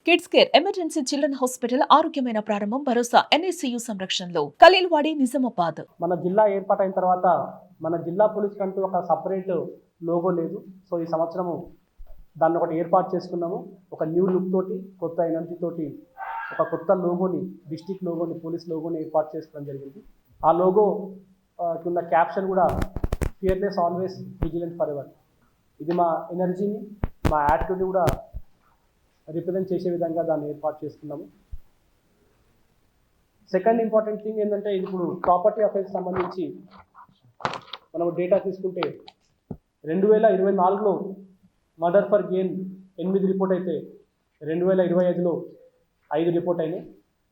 Kids care emergency children hospital ఆరోగ్యమైన ప్రారంభం భరోసా NICU సంరక్షణలో ఖలీల్వాడి నిజామాబాద్. మన జిల్లా ఏర్పాటైన తర్వాత మన జిల్లా పోలీస్ కంటూ ఒక సపరేట్ లోగో లేదు. సో ఈ సంవత్సరము దాన్ని ఒకటి ఏర్పాటు చేసుకున్నాము. ఒక న్యూ లుక్ తోటి, కొత్త ఎనర్జీ తోటి ఒక కొత్త లోగోని, డిస్ట్రిక్ట్ లోగోని, పోలీస్ లోగోని ఏర్పాటు చేసుకోవడం జరిగింది. ఆ లోగో ఉన్న క్యాప్షన్ కూడా fearless always vigilant for ever. ఇది మా ఎనర్జీని, మా యాటిట్యూడ్ని కూడా రిప్రజెంట్ చేసే విధంగా దాన్ని ఏర్పాటు చేసుకున్నాము. సెకండ్ ఇంపార్టెంట్ థింగ్ ఏంటంటే, ఇప్పుడు ప్రాపర్టీ అఫైర్స్ సంబంధించి మనం డేటా తీసుకుంటే 2024లో మర్డర్ ఫర్ గెయిన్ 8 రిపోర్ట్ అయితే 2025లో 5 రిపోర్ట్ అయినాయి.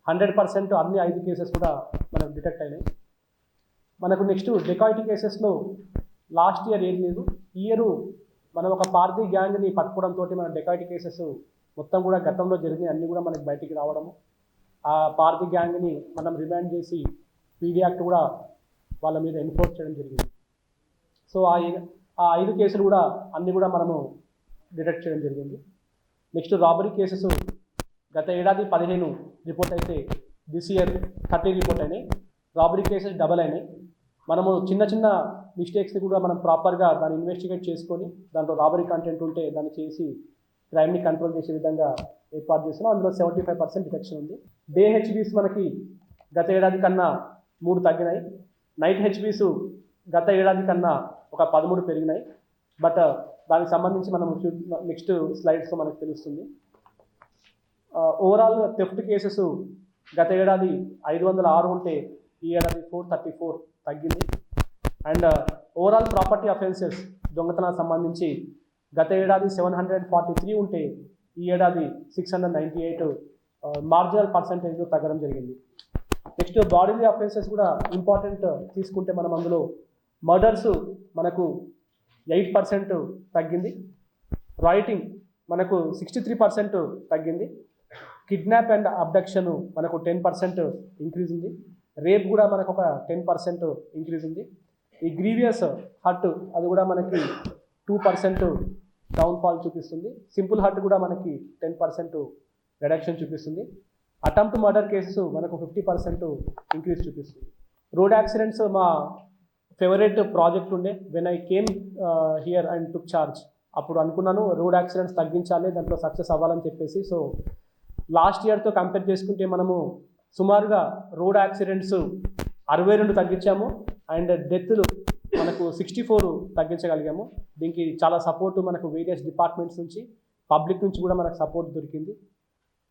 100% అన్ని 5 కేసెస్ కూడా మనకు డిటెక్ట్ అయినాయి. మనకు నెక్స్ట్ డెకాయిటీ కేసెస్లో లాస్ట్ ఇయర్ ఏం లేదు. ఈ ఇయర్ మనం ఒక పార్టీ గ్యాంగ్ని పట్టుకోవడంతో మన డెకాయిటీ కేసెస్ మొత్తం కూడా గతంలో జరిగినాయి అన్నీ కూడా మనకి బయటికి రావడము, ఆ పార్టీ గ్యాంగ్ని మనం రిమాండ్ చేసి పీడీ యాక్ట్ కూడా వాళ్ళ మీద ఎన్ఫోర్స్ చేయడం జరిగింది. సో ఆ 5 కేసులు కూడా అన్నీ కూడా మనము డిటెక్ట్ చేయడం జరిగింది. నెక్స్ట్ రాబరీ కేసెస్ గత ఏడాది 15 రిపోర్ట్ అయితే దిస్ ఇయర్ 30 రిపోర్ట్ అయినాయి. రాబరీ కేసెస్ డబల్ అయినాయి. మనము చిన్న చిన్న మిస్టేక్స్ని కూడా మనం ప్రాపర్గా దాన్ని ఇన్వెస్టిగేట్ చేసుకొని దాంట్లో రాబరీ కంటెంట్ ఉంటే దాన్ని చేసి క్రైమ్ని కంట్రోల్ చేసే విధంగా ఏర్పాటు చేస్తున్నాం. అందులో 75% డిటెక్షన్ ఉంది. డే హెచ్బీస్ మనకి గత ఏడాది కన్నా 3 తగ్గినాయి. నైట్ హెచ్బీస్ గత ఏడాది కన్నా ఒక 13 పెరిగినాయి. బట్ దానికి సంబంధించి మనం నెక్స్ట్ స్లైడ్స్లో మనకు తెలుస్తుంది. ఓవరాల్ థెఫ్ట్ కేసెస్ గత ఏడాది 506 ఉంటే ఈ ఏడాది 434 తగ్గింది. అండ్ ఓవరాల్ ప్రాపర్టీ అఫెన్సెస్ దొంగతనానికి సంబంధించి గత ఏడాది 743 ఉంటే ఈ ఏడాది 698 మార్జినల్ పర్సంటేజ్లో తగ్గడం జరిగింది. నెక్స్ట్ బాడీలీ అఫెన్సెస్ కూడా ఇంపార్టెంట్ తీసుకుంటే మనం అందులో మర్డర్స్ మనకు 8% తగ్గింది. రాయిటింగ్ మనకు 63% తగ్గింది. కిడ్నాప్ అండ్ అబ్డక్షన్ మనకు 10% ఇంక్రీజ్ ఉంది. రేప్ కూడా మనకు ఒక 10% ఇంక్రీజ్ ఉంది. ఈ గ్రీవియస్ హర్ట్ అది కూడా మనకి 2% డౌన్ఫాల్ చూపిస్తుంది. సింపుల్ హర్ట్ కూడా మనకి 10% రిడక్షన్ చూపిస్తుంది. అటెంప్ట్ మర్డర్ కేసెస్ మనకు 50% ఇంక్రీజ్ చూపిస్తుంది. రోడ్ యాక్సిడెంట్స్ మా ఫేవరెట్ ప్రాజెక్ట్ ఉండే. When I came here and took charge అప్పుడు అనుకున్నాను రోడ్ యాక్సిడెంట్స్ తగ్గించాలి, దాంట్లో సక్సెస్ అవ్వాలని చెప్పేసి. సో లాస్ట్ ఇయర్తో కంపేర్ చేసుకుంటే మనము సుమారుగా రోడ్ యాక్సిడెంట్స్ 62 తగ్గించాము అండ్ డెత్లు మనకు 64 తగ్గించగలిగాము. దీనికి చాలా సపోర్టు మనకు వేరియస్ డిపార్ట్మెంట్స్ నుంచి, పబ్లిక్ నుంచి కూడా మనకు సపోర్ట్ దొరికింది.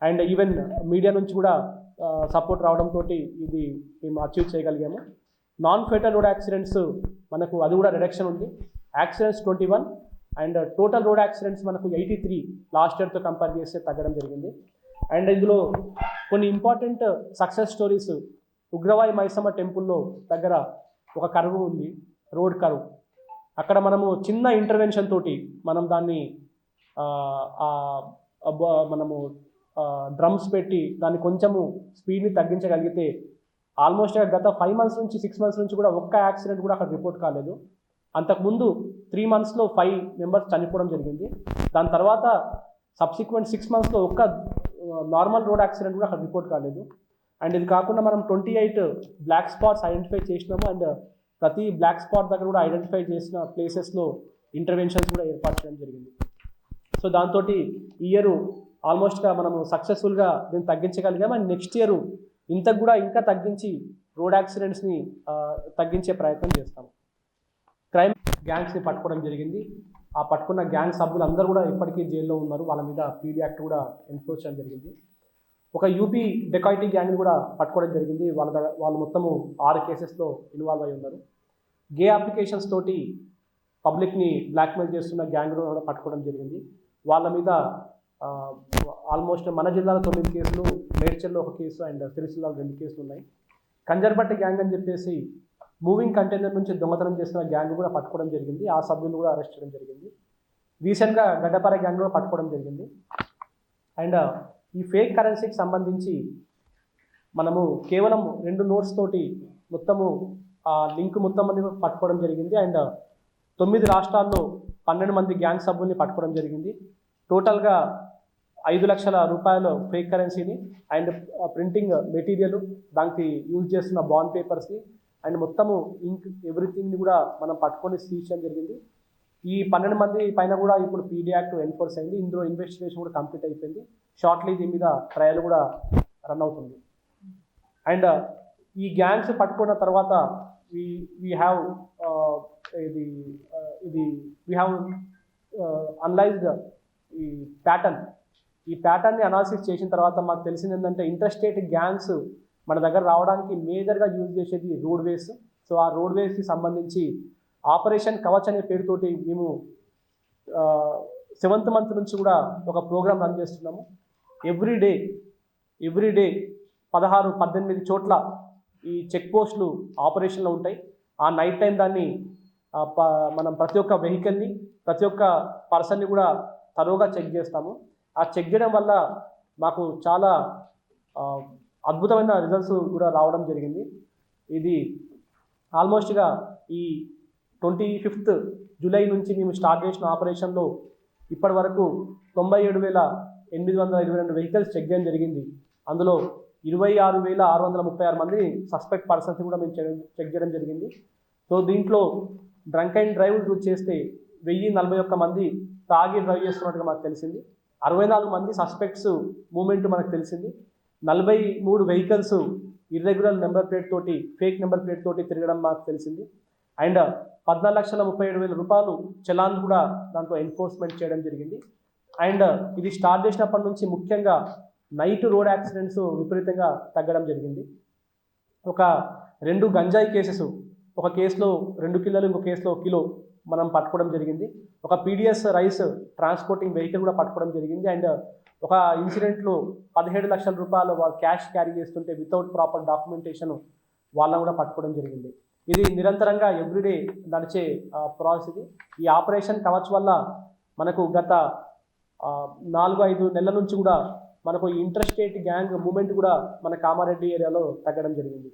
అండ్ ఈవెన్ మీడియా నుంచి కూడా సపోర్ట్ రావడంతో ఇది మేము అచీవ్ చేయగలిగాము. నాన్ ఫెటల్ రోడ్ యాక్సిడెంట్స్ మనకు అది కూడా రిడక్షన్ ఉంది. Accidents 21 and total road accidents మనకు 83 లాస్ట్ ఇయర్తో కంపేర్ చేస్తే తగ్గడం జరిగింది. అండ్ ఇందులో కొన్ని ఇంపార్టెంట్ సక్సెస్ స్టోరీస్, ఉగ్రవాయి మైసమ్మ టెంపుల్లో దగ్గర ఒక కరువు ఉంది, రోడ్ కరువు. అక్కడ మనము చిన్న ఇంటర్వెన్షన్ తోటి మనం దాన్ని మనము డ్రమ్స్ పెట్టి దాన్ని కొంచెము స్పీడ్ని తగ్గించగలిగితే ఆల్మోస్ట్ గత 5 months నుంచి 6 months నుంచి కూడా ఒక్క యాక్సిడెంట్ కూడా అక్కడ రిపోర్ట్ కాలేదు. అంతకుముందు 3 monthsలో 5 members చనిపోవడం జరిగింది. దాని తర్వాత సబ్సిక్వెంట్ 6 monthsలో ఒక్క నార్మల్ రోడ్ యాక్సిడెంట్ కూడా అక్కడ రిపోర్ట్ కాలేదు. అండ్ ఇది కాకుండా మనం 28 బ్లాక్ స్పాట్స్ ఐడెంటిఫై చేసినాము. అండ్ ప్రతి బ్లాక్ స్పాట్ దగ్గర కూడా ఐడెంటిఫై చేసిన ప్లేసెస్లో ఇంటర్వెన్షన్స్ కూడా ఏర్పాటు చేయడం జరిగింది. సో దాంతో ఈ ఇయర్ ఆల్మోస్ట్గా మనము సక్సెస్ఫుల్గా దీన్ని తగ్గించగలిగాము. అండ్ నెక్స్ట్ ఇయర్ ఇంతకు కూడా ఇంకా తగ్గించి రోడ్ యాక్సిడెంట్స్ని తగ్గించే ప్రయత్నం చేస్తాము. క్రైమ్ గ్యాంగ్స్ని పట్టుకోవడం జరిగింది. ఆ పట్టుకున్న గ్యాంగ్ సభ్యులు అందరూ కూడా ఇప్పటికీ జైల్లో ఉన్నారు. వాళ్ళ మీద పీడీ యాక్ట్ కూడా ఎన్ఫోర్స్ చేయడం జరిగింది. ఒక యూపీ డెకాయిటీ గ్యాంగ్ని కూడా పట్టుకోవడం జరిగింది. వాళ్ళు మొత్తము 6 కేసెస్లో ఇన్వాల్వ్ అయి ఉన్నారు. గే అప్లికేషన్స్ తోటి పబ్లిక్ని బ్లాక్మెయిల్ చేస్తున్న గ్యాంగ్ను కూడా పట్టుకోవడం జరిగింది. వాళ్ళ మీద ఆల్మోస్ట్ మన జిల్లాలో 9 కేసులు, మేడ్చల్లో 1 కేసు అండ్ సిరిసిల్లాలో 2 కేసులు ఉన్నాయి. కంజర్బట్టి గ్యాంగ్ అని చెప్పేసి మూవింగ్ కంటైనర్ నుంచి దొంగతనం చేసిన గ్యాంగ్ కూడా పట్టుకోవడం జరిగింది. ఆ సభ్యులు కూడా అరెస్ట్ చేయడం జరిగింది. రీసెంట్గా గడ్డపార గ్యాంగ్ కూడా పట్టుకోవడం జరిగింది. అండ్ ఈ ఫేక్ కరెన్సీకి సంబంధించి మనము కేవలం 2 notes తోటి మొత్తము లింక్ మొత్తం అని పట్టుకోవడం జరిగింది. అండ్ 9 రాష్ట్రాల్లో 12 మంది గ్యాంగ్ సభ్యుల్ని పట్టుకోవడం జరిగింది. టోటల్గా 5 లక్షల రూపాయల ఫేక్ కరెన్సీని అండ్ ప్రింటింగ్ మెటీరియల్, దానికి యూజ్ చేస్తున్న బాండ్ పేపర్స్ని అండ్ మొత్తము ఇంక్ ఎవ్రీథింగ్ని కూడా మనం పట్టుకొని సీజ్ చేయడం జరిగింది. ఈ 12 మంది పైన కూడా ఇప్పుడు పీడీ యాక్ట్ ఎన్ఫోర్స్ అయింది. ఇందులో ఇన్వెస్టిగేషన్ కూడా కంప్లీట్ అయిపోయింది. షార్ట్లీ దీని మీద ట్రయల్ కూడా రన్ అవుతుంది. అండ్ ఈ గ్యాంగ్స్ పట్టుకున్న తర్వాత వీ హ్యావ్ అనలైజ్డ్ ఈ ప్యాటర్న్ని అనాలిసిస్ చేసిన తర్వాత మాకు తెలిసింది ఏంటంటే ఇంటర్స్టేట్ గ్యాంగ్స్ మన దగ్గర రావడానికి మేజర్గా యూజ్ చేసేది రోడ్వేస్. సో ఆ రోడ్వేస్కి సంబంధించి ఆపరేషన్ కవచ్ అనే పేరుతోటి మేము 7th మంత్ నుంచి కూడా ఒక ప్రోగ్రామ్ రన్ చేస్తున్నాము. ఎవ్రీడే 16-18 చోట్ల ఈ చెక్ పోస్టులు ఆపరేషన్లో ఉంటాయి. ఆ నైట్ టైం దాన్ని మనం ప్రతి ఒక్క వెహికల్ని, ప్రతి ఒక్క పర్సన్ని కూడా తరోగా చెక్ చేస్తాము. ఆ చెక్ చేయడం వల్ల మాకు చాలా అద్భుతమైన రిజల్ట్స్ కూడా రావడం జరిగింది. ఇది ఆల్మోస్ట్గా ఈ 25th జూలై నుంచి మేము స్టార్ట్ చేసిన ఆపరేషన్లో ఇప్పటి వరకు 97,822 వెహికల్స్ చెక్ చేయడం జరిగింది. అందులో 26,636 మంది సస్పెక్ట్ పర్సన్స్ కూడా మేము చెక్ చేయడం జరిగింది. సో దీంట్లో డ్రంక్ అండ్ డ్రైవ్ చేస్తే 1041 మంది తాగి డ్రైవ్ చేస్తున్నట్టుగా మాకు తెలిసింది. 64 మంది సస్పెక్ట్స్ మూమెంట్ మనకు తెలిసింది. 43 వెహికల్స్ ఇర్రెగ్యులర్ నెంబర్ ప్లేట్ తోటి, ఫేక్ నెంబర్ ప్లేట్ తోటి తిరగడం మాకు తెలిసింది. అండ్ 14,37,000 రూపాయలు చలాన్ కూడా దాంట్లో ఎన్ఫోర్స్మెంట్ చేయడం జరిగింది. అండ్ ఇది స్టార్ట్ చేసినప్పటి నుంచి ముఖ్యంగా నైట్ రోడ్ యాక్సిడెంట్స్ విపరీతంగా తగ్గడం జరిగింది. ఒక 2 గంజాయి కేసెస్, ఒక కేసులో 2 కిలోలు, ఇంకో కేసులో 1 కిలో మనం పట్టుకోవడం జరిగింది. ఒక పీడిఎస్ రైస్ ట్రాన్స్పోర్టింగ్ వెహికల్ కూడా పట్టుకోవడం జరిగింది. అండ్ ఒక ఇన్సిడెంట్లో 17 లక్షల రూపాయలు వాళ్ళు క్యాష్ క్యారీ చేస్తుంటే వితౌట్ ప్రాపర్ డాక్యుమెంటేషన్ వాళ్ళని కూడా పట్టుకోవడం జరిగింది. ఇది నిరంతరంగా ఎవ్రీడే నడిచే ప్రాసెస్ ఇది. ఈ ఆపరేషన్ కవచ్ వల్ల మనకు గత 4-5 నెలల నుంచి కూడా మనకు ఇంటర్స్టేట్ గ్యాంగ్ మూమెంట్ కూడా మన కామారెడ్డి ఏరియాలో తగ్గడం జరిగింది.